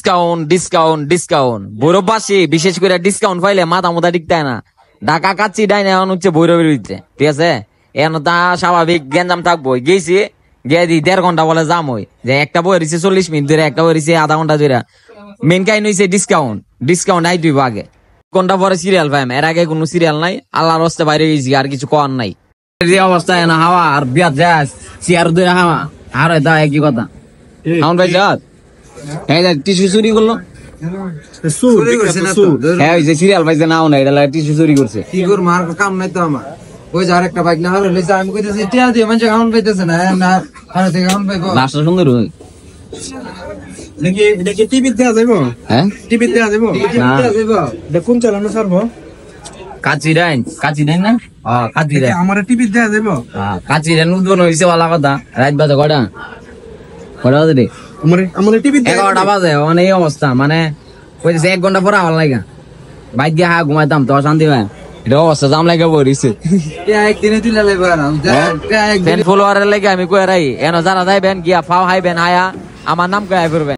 Discount discount discount ভৈরববাসী বিশেষ করে discount পাইলে মাথা মোথা ঠিক না। ঢাকা কাচ্ছি ডাইন এখন হচ্ছে ভৈরবের ভিতরে, ঠিক আছে? এখন তা স্বাভাবিক গ্যাঞ্জাম থাকবো। গেছি গিয়ে দি 1.5 ঘন্টা বলে জাম হই, যে একটা বই রয়েছে 40 মিনিট ধরে, একটা বই রয়েছে আধা ঘন্টা ধরে। মেন কাহিনী হয়েছে ডিসকাউন্ট, ডিসকাউন্ট আই তুই আগে ঘন্টা পরে সিরিয়াল পাইম, এর আগে কোনো সিরিয়াল নাই। আল্লাহর হস্তে বাইরে গেছি, আর কিছু করার নাই। যে অবস্থা না হাওয়া আর বিয়াত যায় চেয়ার ধরে হাওয়া আর এটা একই কথা। এখন ভাই যা এই যে টিস্যু চুরি করলো, হ্যাঁ ওই যে সিরিয়াল পাইছে নাও না, এটা টিস্যু চুরি করছে। কি কর মার কাম নাই তো আমার। ওই যে আরেকটা বাইক না হলে আমি কইতেছি টিয়া দিয়ে মানুষ খাওয়ান পাইতেছে না, না খানা থেকে খাওয়ান পাইবো। লাস্টটা সুন্দর হই দেখি দেখি টিভি দেয়া যাইবো, হ্যাঁ টিভি দেয়া যাইবো, এটা কোন চালানো ছাড়বো? কাচি ডাইন না, কাচি ডাইন আমার টিভি দেয়া যাইবো, কাচি ডাইন উদ্বোধন হয়েছে ভালো কথা। রাত বাজে কটা বাজে রে? আমার টিভি 11টা বাজে। মানে এই অবস্থা, মানে কইতেছে 1 ঘন্টা পরে আমার লাগা বাইক দিয়ে ঘুমাইতাম তো শান্তি ভাই। এটা অবস্থা জাম লাগে বরিছে একদিনে তুলে লাইবো না ফলোয়ারের লাগে আমি কই রাই এনো যারা যাইবেন গিয়া ফাও হাইবেন আয়া আমার নাম কই আই করবেন।